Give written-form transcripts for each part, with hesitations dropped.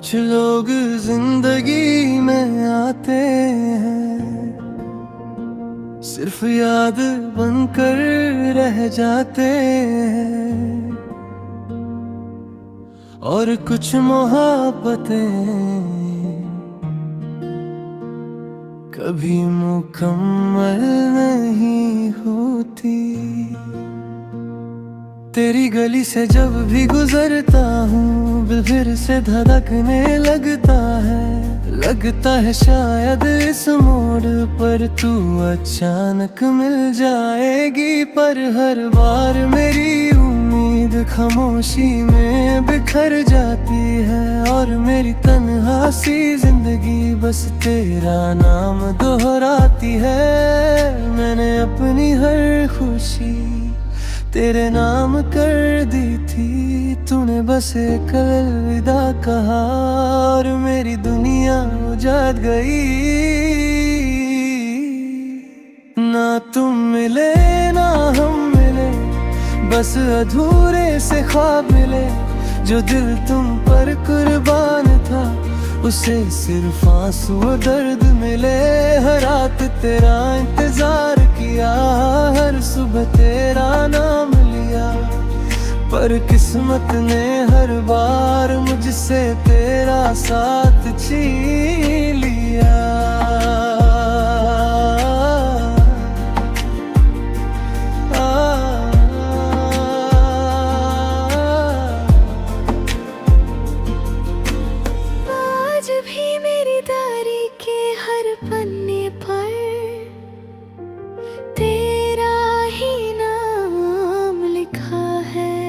कुछ लोग जिंदगी में आते हैं, सिर्फ याद बनकर रह जाते हैं। और कुछ मोहब्बतें कभी मुकम्मल नहीं होती। तेरी गली से जब भी गुजरता हूँ दिल फिर से धड़कने लगता है शायद इस मोड़ पर तू अचानक मिल जाएगी। पर हर बार मेरी उम्मीद खामोशी में बिखर जाती है और मेरी तन्हा सी जिंदगी बस तेरा नाम दोहराती है। मैंने अपनी हर खुशी तेरे नाम कर दी थी, तूने बस एक अलविदा कहा और मेरी दुनिया उजाड़ गई। ना तुम मिले ना हम मिले, बस अधूरे से ख्वाब मिले। जो दिल तुम पर कुर्बान था उसे सिर्फ आंसू और दर्द मिले। हर रात तेरा इंतजार किया, हर सुबह तेरा नाम लिया, पर किस्मत ने हर बार मुझसे तेरा साथ छीन लिया। आज भी मेरी डायरी के हर पन्ने पर तेरा ही नाम लिखा है।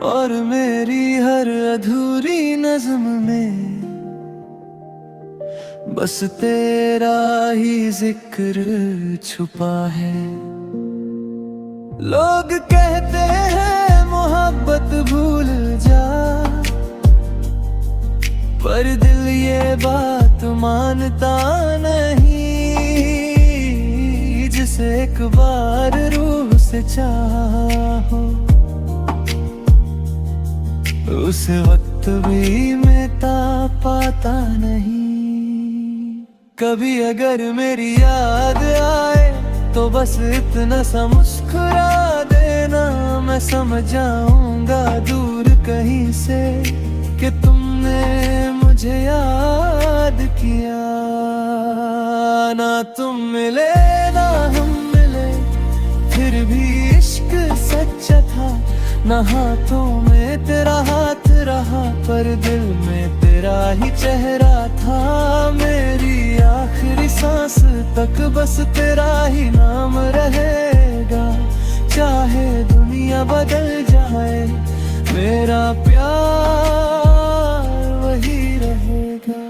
और मेरी हर अधूरी नज़्म में बस तेरा ही जिक्र छुपा है। लोग कहते हैं मोहब्बत भूल जा, पर दिल ये बात मानता नहीं। जिसे एक बार रूह से चाहो उस वक्त भी मिटा पाता नहीं। कभी अगर मेरी याद आए तो बस इतना सा मुस्कुरा देना, मैं समझ जाऊंगा दूर कहीं से कि तुमने मुझे याद किया। ना तुम मिले ना हम मिले, फिर भी इश्क सच्चा था। ना हाथों में तेरा हाथ रहा, पर दिल में तेरा ही चेहरा था। मेरी आखिरी सांस तक बस तेरा ही नाम रहेगा। चाहे दुनिया बदल जाए मेरा प्यार वही रहेगा।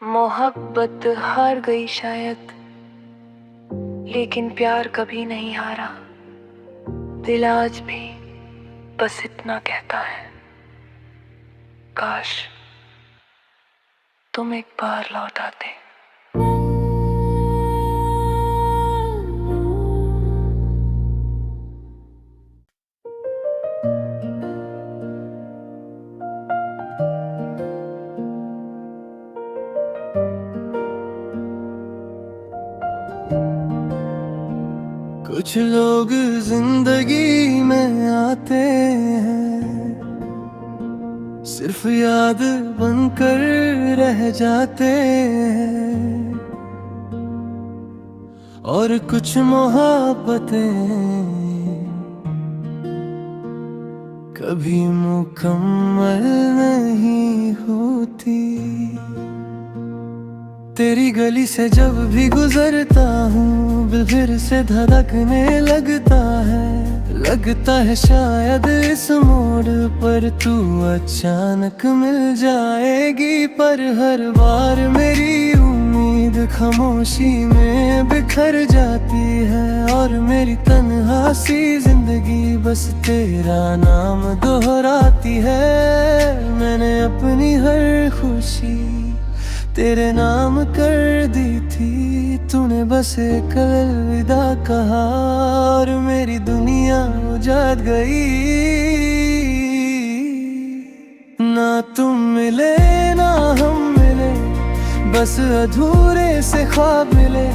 मोहब्बत हार गई शायद, लेकिन प्यार कभी नहीं हारा। दिल आज भी बस इतना कहता है, काश तुम एक बार लौट आते। कुछ लोग जिंदगी में आते हैं, सिर्फ याद बनकर रह जाते हैं। और कुछ मोहब्बतें कभी मुकम्मल नहीं होती। तेरी गली से जब भी गुजरता हूँ दिल फिर से धड़कने लगता है शायद इस मोड़ पर तू अचानक मिल जाएगी। पर हर बार मेरी उम्मीद खामोशी में बिखर जाती है और मेरी तन्हा सी जिंदगी बस तेरा नाम दोहराती है। मैंने अपनी हर खुशी तेरे नाम कर दी थी, तूने बस एक अलविदा कहा और मेरी दुनिया उजाड़ गई। तुम मिले ना हम मिले, बस अधूरे से ख्वाब मिले।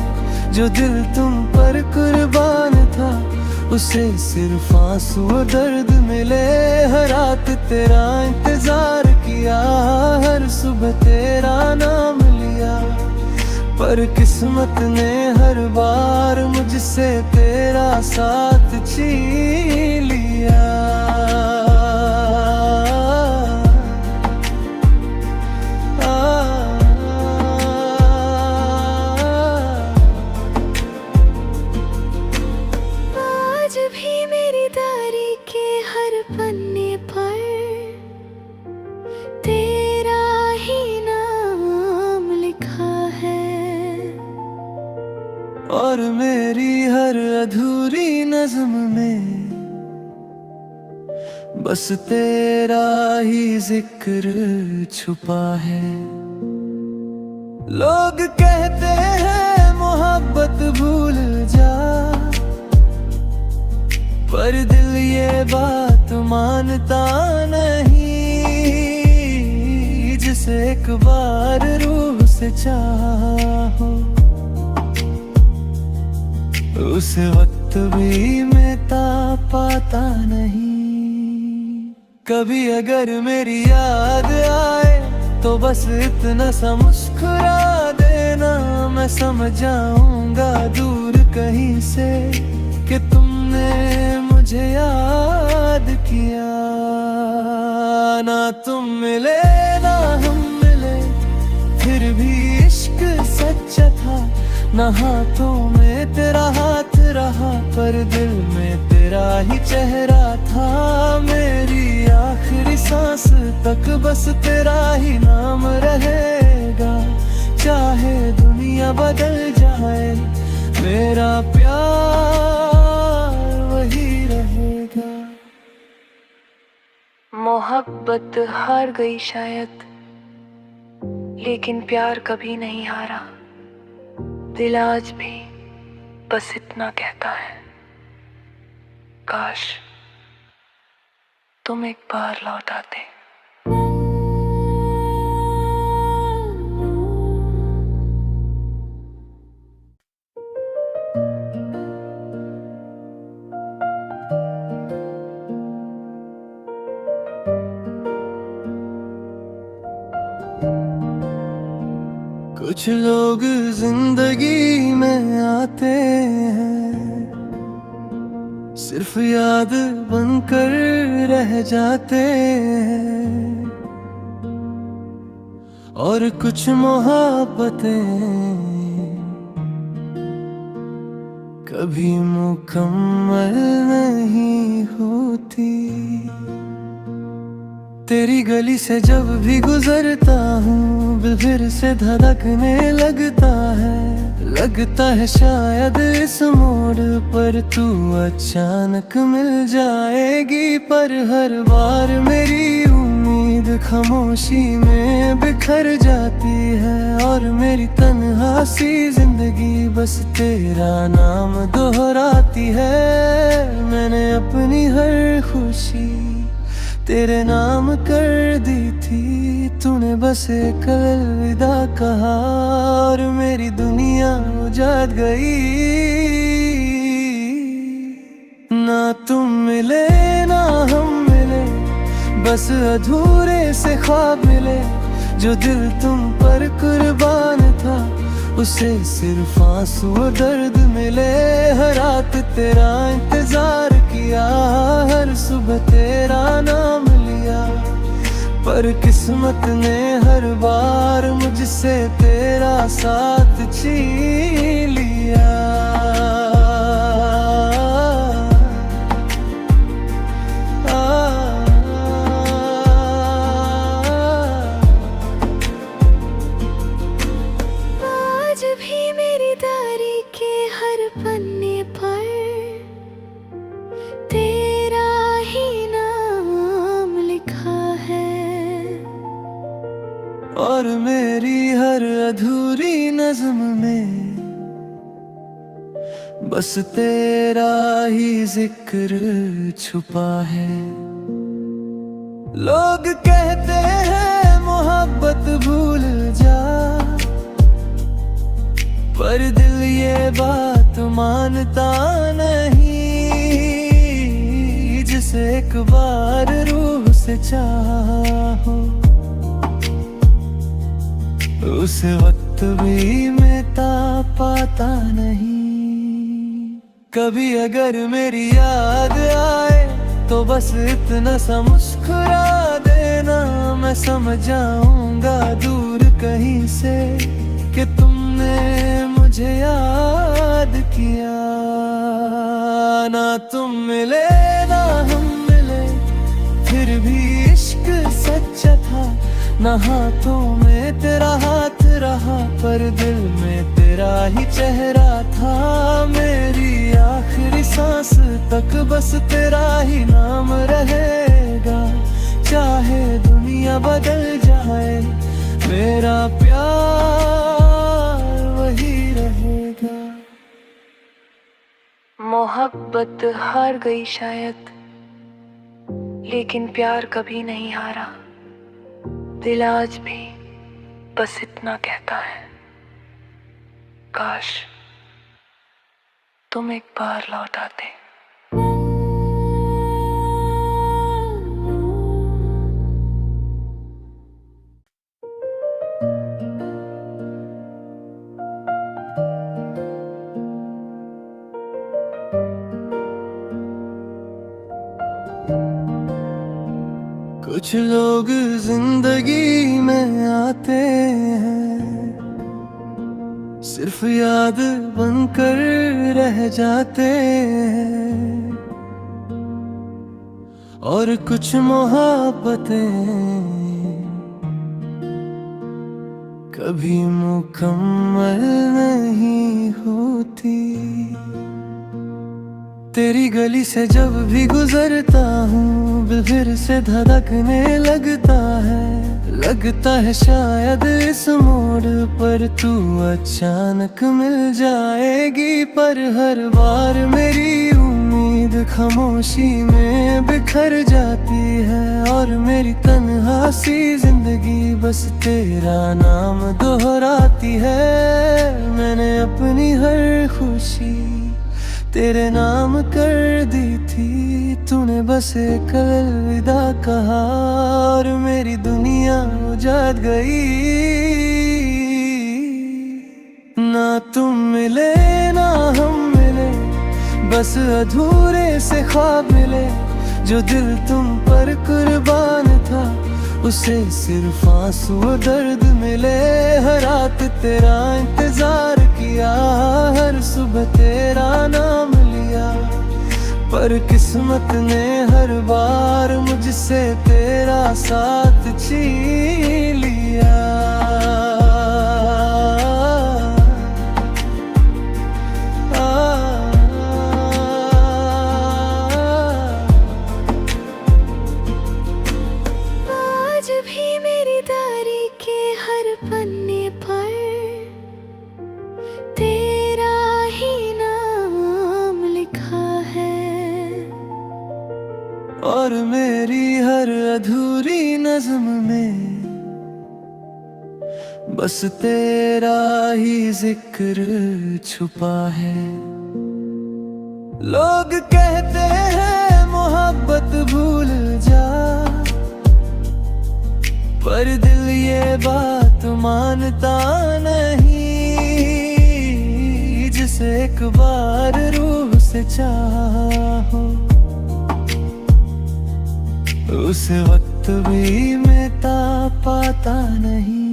जो दिल तुम पर कुर्बान था, उसे सिर्फ आंसू और दर्द मिले। हर रात तेरा इंतजार किया, हर सुबह तेरा नाम लिया, पर किस्मत ने हर बार मुझसे तेरा साथ छीन लिया। आज भी मेरी डायरी के हर पन्ने पर तेरा ही नाम लिखा है, और मेरी हर अधूरी नज़्म में बस तेरा ही जिक्र छुपा है। लोग कहते हैं मोहब्बत भूल जा, पर दिल ये बात मानता नहीं। जिसे एक बार रूह से चाहो, उस वक्त भी मिटा पाता नहीं। कभी अगर मेरी याद आए, तो बस इतना सा मुस्कुरा देना। मैं समझ जाऊंगा दूर कहीं से कि तुमने मुझे याद किया। ना तुम मिले ना हम मिले, फिर भी इश्क सच्चा था। ना हाथों में तेरा हाथ रहा, पर दिल में तेरा ही चेहरा था। मेरी आखिरी सांस तक बस तेरा ही नाम रहेगा। चाहे दुनिया बदल जाए, मेरा प्यार वही रहेगा। मोहब्बत हार गई शायद, लेकिन प्यार कभी नहीं हारा। दिल आज भी बस इतना कहता है, काश तुम एक बार लौट आते। कुछ लोग जिंदगी में आते हैं, सिर्फ याद बनकर रह जाते हैं। और कुछ मोहब्बतें कभी मुकम्मल नहीं होती। तेरी गली से जब भी गुजरता हूँ, दिल फिर से धड़कने लगता है। लगता है शायद इस मोड़ पर तू अचानक मिल जाएगी। पर हर बार मेरी उम्मीद खामोशी में बिखर जाती है। और मेरी तन्हा सी जिंदगी बस तेरा नाम दोहराती है। मैंने अपनी हर खुशी तेरे नाम कर दी थी। तूने बस एक अलविदा कहा, और मेरी दुनिया उजाड़ गई। ना तुम मिले ना हम मिले, बस अधूरे से ख्वाब मिले। जो दिल तुम पर कुर्बान था, उसे सिर्फ आंसू और दर्द मिले। हर रात तेरा इंतजार किया, हर सुबह तेरा नाम लिया, पर किस्मत ने हर बार मुझसे तेरा साथ छीन लिया। आज भी मेरी डायरी के हर पन्ने पर तेरा ही नाम लिखा है, और मेरी हर अधूरी नज़्म में बस तेरा ही जिक्र छुपा है। लोग कहते हैं मोहब्बत भूल जा, पर दिल ये बात मानता नहीं। जिसे एक बार रूह से चाहो, उस वक्त भी मिटा पाता नहीं। कभी अगर मेरी याद आए तो बस इतना सा मुस्कुरा देना, मैं समझ जाऊंगा दूर कहीं से कि तुमने मुझे याद किया। ना तुम मिले ना हम मिले, फिर भी इश्क सच्चा था। ना हाथों में तेरा हाथ रहा, पर दिल में तेरा ही चेहरा था। मेरी आखिरी सांस तक बस तेरा ही नाम रहेगा। चाहे दुनिया बदल जाए, मेरा प्यार वही रहेगा। मोहब्बत हार गई शायद, लेकिन प्यार कभी नहीं हारा। दिल आज भी बस इतना कहता है, काश तुम एक बार लौट आते। कुछ लोग जिंदगी में आते हैं, सिर्फ याद बनकर रह जाते हैं। और कुछ मोहब्बतें कभी मुकम्मल नहीं होती। तेरी गली से जब भी गुजरता हूँ, दिल फिर से धड़कने लगता है शायद इस मोड़ पर तू अचानक मिल जाएगी। पर हर बार मेरी उम्मीद खामोशी में बिखर जाती है, और मेरी तन्हा सी जिंदगी बस तेरा नाम दोहराती है। मैंने अपनी हर खुशी तेरे नाम कर दी थी, तूने बस एक अलविदा कहा और मेरी दुनिया उजाड़ गई। ना तुम मिले ना हम मिले, बस अधूरे से ख्वाब मिले। जो दिल तुम पर कुर्बान था, उसे सिर्फ आंसू दर्द मिले। हर रात तेरा इंतजार किया, हर सुबह तेरा नाम लिया, पर किस्मत ने हर बार मुझसे तेरा साथ छीन लिया। आज भी मेरी डायरी के हर पन्ने पर तेरा ही नाम लिखा है, और मेरी हर अधूरी नज़्म में बस तेरा ही जिक्र छुपा है। लोग कहते हैं मोहब्बत भूल जा, पर दिल ये बात मानता नहीं। जिसे एक बार रूह से चाहो, उस वक्त भी मिटा पाता नहीं।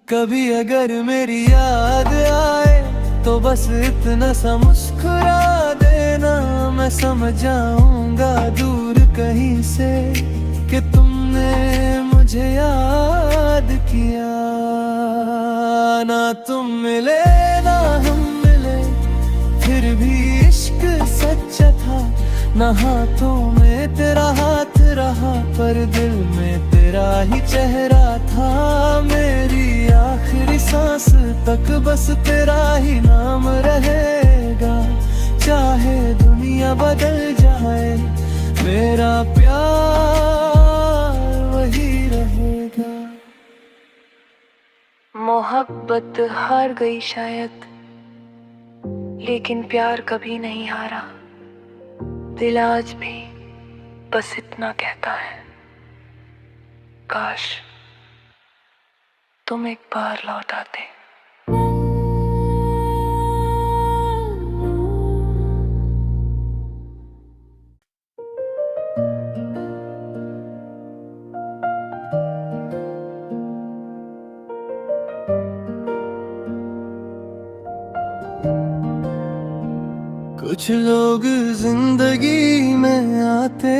कभी अगर मेरी याद आए तो बस इतना सा मुस्कुरा देना, मैं समझ जाऊंगा दूर कहीं से कि तुमने मुझे याद किया। ना तुम मिले ना हम मिले, फिर भी इश्क सच्चा था। ना हाथों में तेरा हाथ रहा, पर दिल में तेरा ही चेहरा था। मेरी आखिरी सांस तक बस तेरा ही नाम रहेगा। चाहे दुनिया बदल जाए, मेरा प्यार मोहब्बत हार गई शायद, लेकिन प्यार कभी नहीं हारा। दिल आज भी बस इतना कहता है, काश तुम एक बार लौट आते। कुछ लोग जिंदगी में आते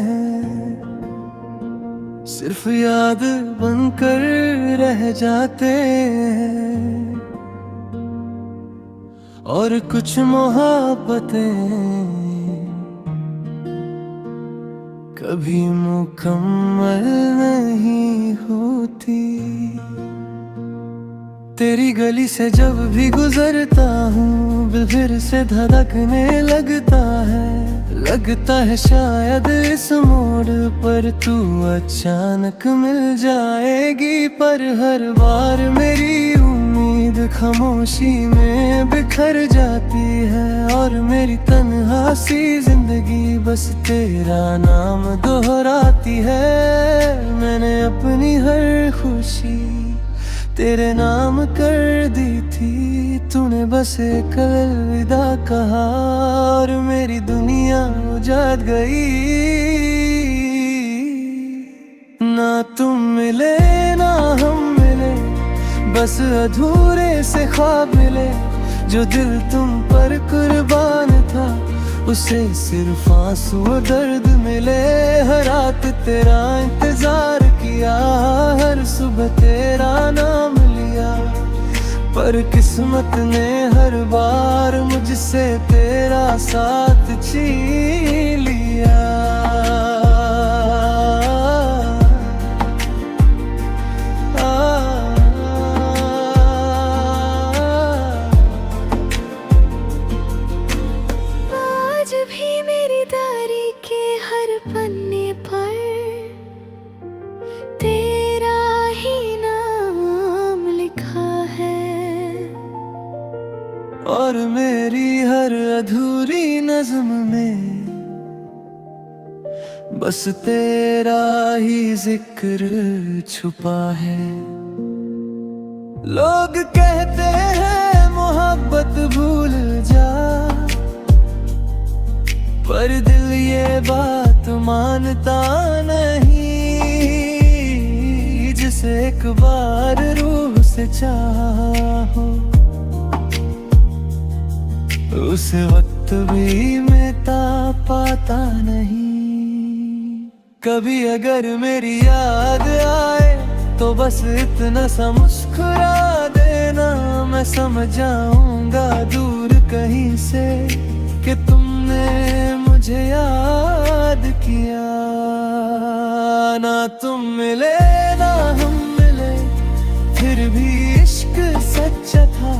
हैं, सिर्फ याद बनकर रह जाते हैं, और कुछ मोहब्बतें कभी मुकम्मल नहीं होती। तेरी गली से जब भी गुजरता हूँ, दिल फिर से धड़कने लगता है शायद इस मोड़ पर तू अचानक मिल जाएगी। पर हर बार मेरी उम्मीद खामोशी में बिखर जाती है, और मेरी तन्हा सी जिंदगी बस तेरा नाम दोहराती है। मैंने अपनी हर खुशी तेरे नाम कर दी थी, तूने बस एक अलविदा कहा और मेरी दुनिया उजाड़ गई। ना तुम मिले ना हम मिले, बस अधूरे से ख्वाब मिले। जो दिल तुम पर कुर्बान था, उसे सिर्फ आंसू और दर्द मिले। हर रात तेरा इंतजार किया, हर सुबह तेरा नाम लिया, पर किस्मत ने हर बार मुझसे तेरा साथ छीन लिया। आज भी मेरी डायरी के हर पन्ने पर तेरा ही नाम लिखा है, और मेरी हर अधूरी नज़्म में बस तेरा ही जिक्र छुपा है। लोग कहते हैं मोहब्बत भूल जा, पर दिल ये बात मानता नहीं। जिसे एक बार रूह से चाहो, उस वक्त भी मिटा पाता नहीं। कभी अगर मेरी याद आए तो बस इतना सा मुस्कुरा देना, मैं समझ जाऊंगा दूर कहीं से कि तुमने मुझे याद किया। ना तुम मिले ना हम मिले, फिर भी इश्क सच्चा था।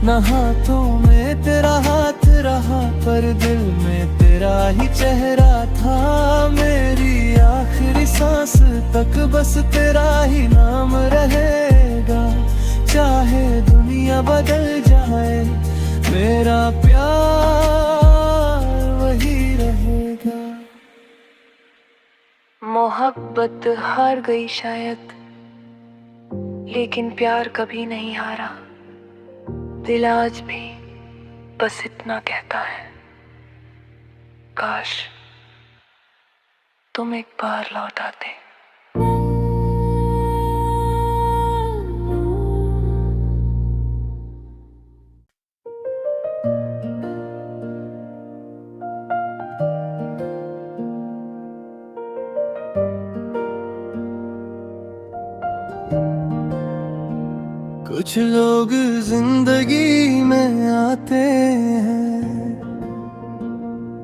ना हाथों में तेरा हाथ रहा, पर दिल में तेरा ही चेहरा था। मेरी आखिरी सांस तक बस तेरा ही नाम रहेगा। चाहे दुनिया बदल जाए, मेरा प्यार वही रहेगा। मोहब्बत हार गई शायद, लेकिन प्यार कभी नहीं हारा। दिल आज भी बस इतना कहता है, काश तुम एक बार लौट आते। कुछ लोग जिंदगी में आते हैं,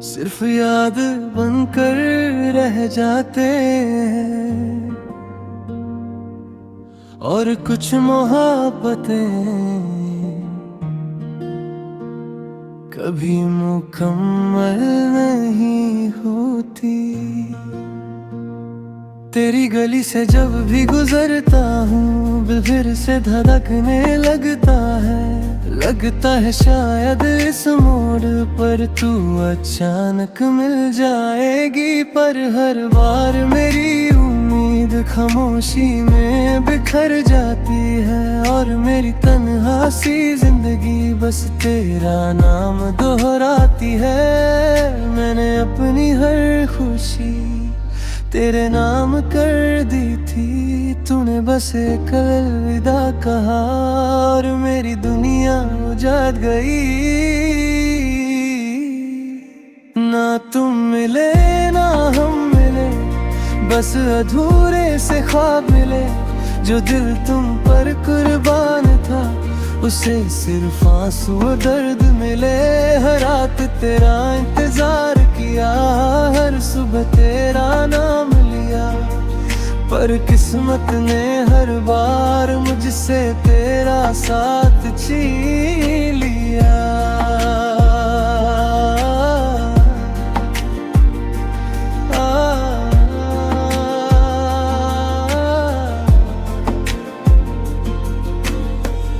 सिर्फ याद बनकर रह जाते हैं, और कुछ मोहब्बतें कभी मुकम्मल नहीं होती। तेरी गली से जब भी गुजरता हूँ दिल फिर से धड़कने लगता है शायद इस मोड़ पर तू अचानक मिल जाएगी। पर हर बार मेरी उम्मीद खामोशी में बिखर जाती है और मेरी तन्हा सी जिंदगी बस तेरा नाम दोहराती है। मैंने अपनी हर खुशी तेरे नाम कर दी थी, तूने बस एक अलविदा कहा और मेरी दुनिया उजाड़ गई। ना तुम मिले ना हम मिले, बस अधूरे से ख्वाब मिले। जो दिल तुम पर कुर्बान था उसे सिर्फ आंसू और दर्द मिले। हर रात तेरा इंतजार किया, हर सुबह तेरा नाम लिया, पर किस्मत ने हर बार मुझसे तेरा साथ छीन लिया।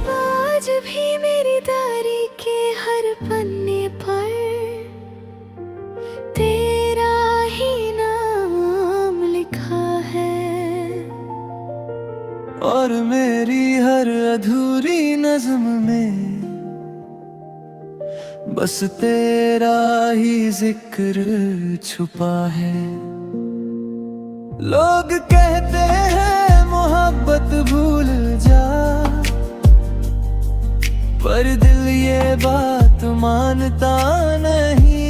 आज भी मेरी डायरी के हर पन्ने पर तेरा ही नाम लिखा है और मेरी हर अधूरी नज़्म में बस तेरा ही जिक्र छुपा है। लोग कहते हैं मोहब्बत भूल जा, पर दिल ये बात मानता नहीं।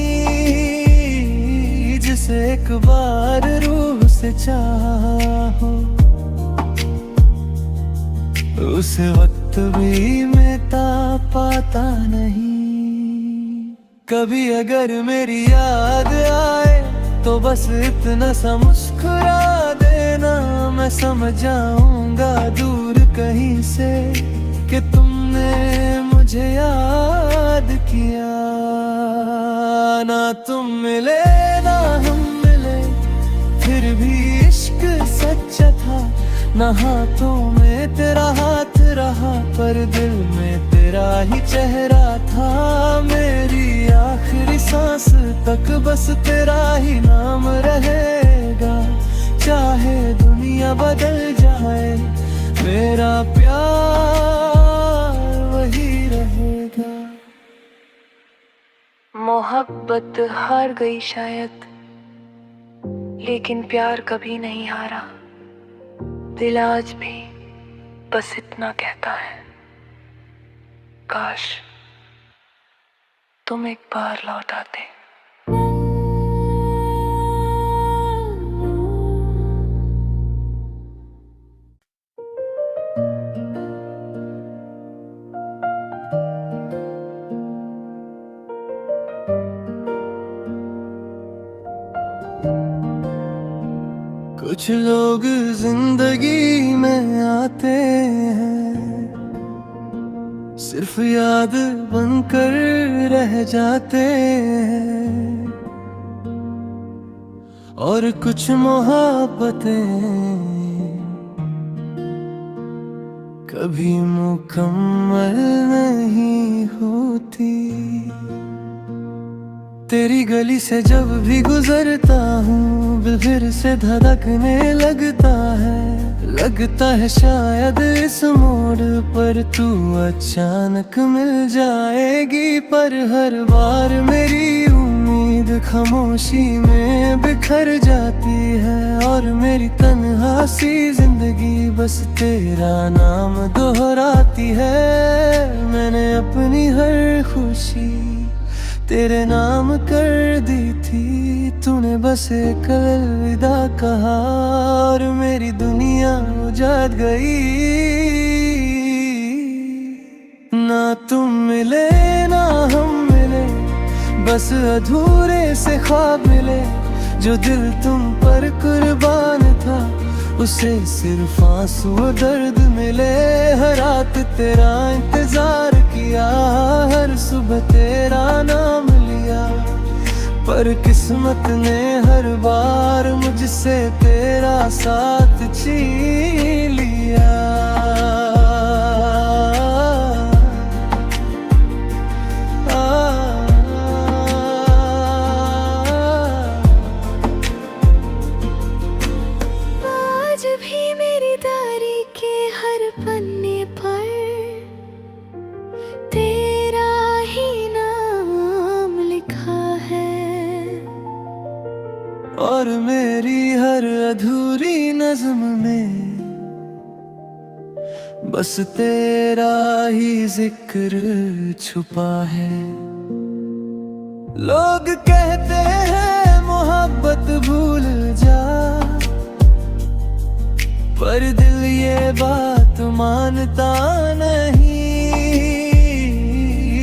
जिसे एक बार रूह से चाहो उस वक्त भी मिटा पाता नहीं। कभी अगर मेरी याद आए तो बस इतना सा मुस्कुरा देना, मैं समझ जाऊंगा दूर कहीं से कि तुमने मुझे याद किया। ना तुम मिले ना हम मिले, फिर भी इश्क सच्चा था। ना हाथों में तेरा हाथ रहा, पर दिल में तेरा ही चेहरा था। मेरी आखिरी सांस तक बस तेरा ही नाम रहेगा। चाहे दुनिया बदल जाए, मेरा प्यार वही रहेगा। मोहब्बत हार गई शायद, लेकिन प्यार कभी नहीं हारा। दिल आज भी बस इतना कहता है, काश तुम एक बार लौट आते। कुछ लोग जिंदगी में आते हैं, सिर्फ याद बनकर रह जाते हैं। और कुछ मोहब्बतें कभी मुकम्मल नहीं होती। तेरी गली से जब भी गुजरता हूँ दिल फिर से धड़कने लगता है शायद इस मोड़ पर तू अचानक मिल जाएगी। पर हर बार मेरी उम्मीद खामोशी में बिखर जाती है और मेरी तन्हा सी जिंदगी बस तेरा नाम दोहराती है। मैंने अपनी हर खुशी तेरे नाम कर दी थी, तूने बस एक अलविदा कहा और मेरी दुनिया उजाड़ गई। ना तुम मिले ना हम मिले, बस अधूरे से ख्वाब मिले। जो दिल तुम पर कुर्बान था उसे सिर्फ आंसू और दर्द मिले। हर रात तेरा इंतजार किया, हर सुबह तेरा नाम लिया, पर किस्मत ने हर बार मुझसे तेरा साथ छीन लिया। आज भी मेरी डायरी के हर पन्ने पर तेरा ही नाम लिखा है, और मेरी हर अधूरी नज़्म में बस तेरा ही जिक्र छुपा है। लोग कहते हैं मोहब्बत भूल जा, पर दिल ये बात मानता नहीं।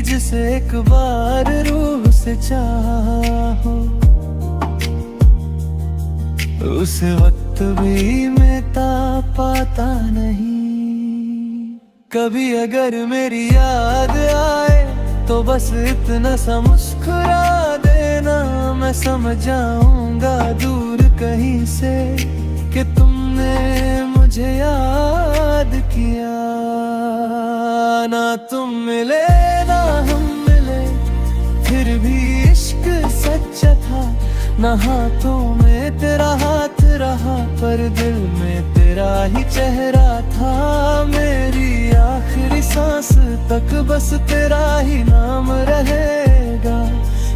जिसे एक बार रूह से चाहो उस वक्त भी मिटा पाता नहीं। कभी अगर मेरी याद आए तो बस इतना सा मुस्कुरा देना, मैं समझ जाऊंगा दूर कहीं से कि तुमने मुझे याद किया। ना तुम मिले ना हम मिले, फिर भी इश्क सच्चा था। ना हाथों में तेरा हाथ रहा, पर दिल में तेरा ही चेहरा था। मेरी आखिरी सांस तक बस तेरा ही नाम रहेगा।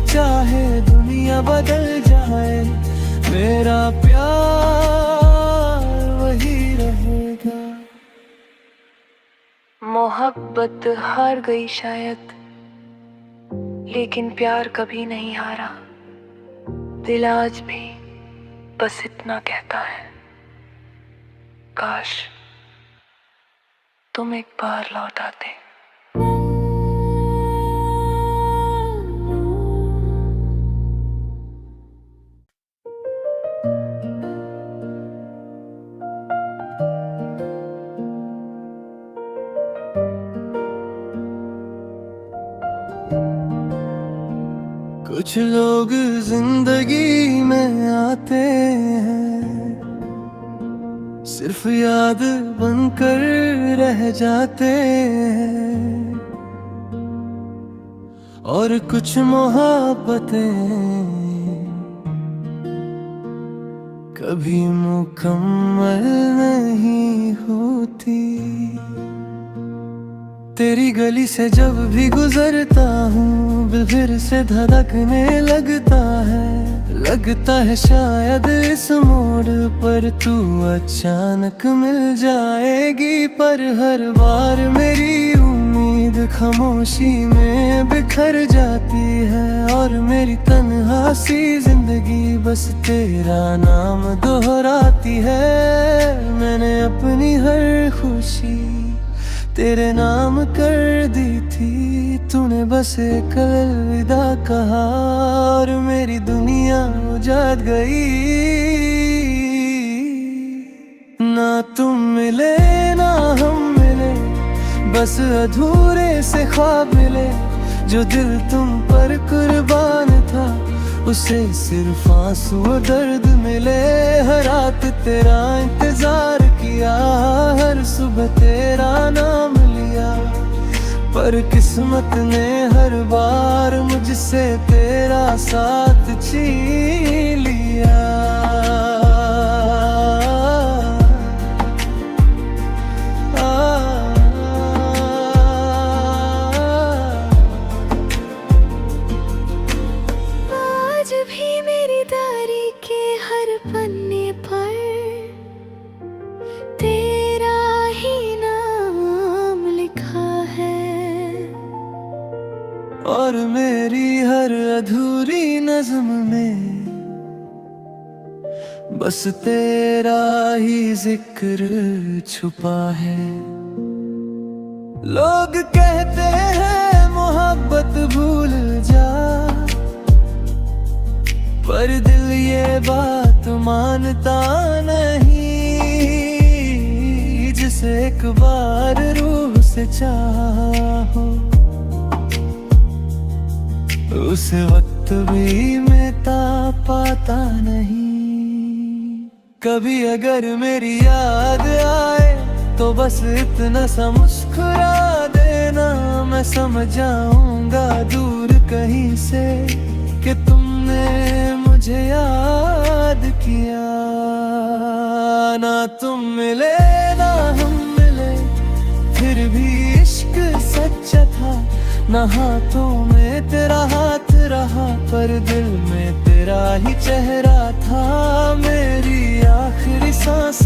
चाहे दुनिया बदल जाए, मेरा प्यार वही रहेगा। मोहब्बत हार गई शायद, लेकिन प्यार कभी नहीं हारा। दिल आज भी बस इतना कहता है, काश तुम एक बार लौट आते। कुछ लोग जिंदगी में आते हैं, सिर्फ याद बनकर रह जाते हैं। और कुछ मोहब्बतें कभी मुकम्मल नहीं होती। तेरी गली से जब भी गुजरता हूँ, दिल फिर से धड़कने लगता है शायद इस मोड़ पर तू अचानक मिल जाएगी। पर हर बार मेरी उम्मीद खामोशी में बिखर जाती है, और मेरी तन्हा सी जिंदगी बस तेरा नाम दोहराती है। मैंने अपनी हर खुशी तेरे नाम कर दी थी, तूने बस एक अलविदा कहा और मेरी दुनिया उजाड़ गई। ना तुम मिले ना हम मिले, बस अधूरे से ख्वाब मिले। जो दिल तुम पर कुर्बान था, उसे सिर्फ आंसू और दर्द मिले। हर रात तेरा इंतजार किया, हर सुबह तेरा नाम लिया, पर किस्मत ने हर बार मुझसे तेरा साथ छीन लिया। आज भी मेरी डायरी के हर पन्ने पर तेरा ही नाम लिखा है, और मेरी हर अधूरी नज़्म में बस तेरा ही जिक्र छुपा है। लोग कहते हैं मोहब्बत भूल जा, पर दिल ये बात मानता नहीं। जिसे एक बार रूह से चाहो, उस वक्त भी मिटा पाता नहीं। कभी अगर मेरी याद आए तो बस इतना सा मुस्कुरा देना, मैं समझ जाऊंगा दूर कहीं से कि तुमने मुझे याद किया। ना तुम मिले ना हम मिले, फिर भी इश्क सच्चा था। ना हाथों में तेरा हाथ रहा, पर दिल में तेरा ही चेहरा था। मेरी आखिरी सांस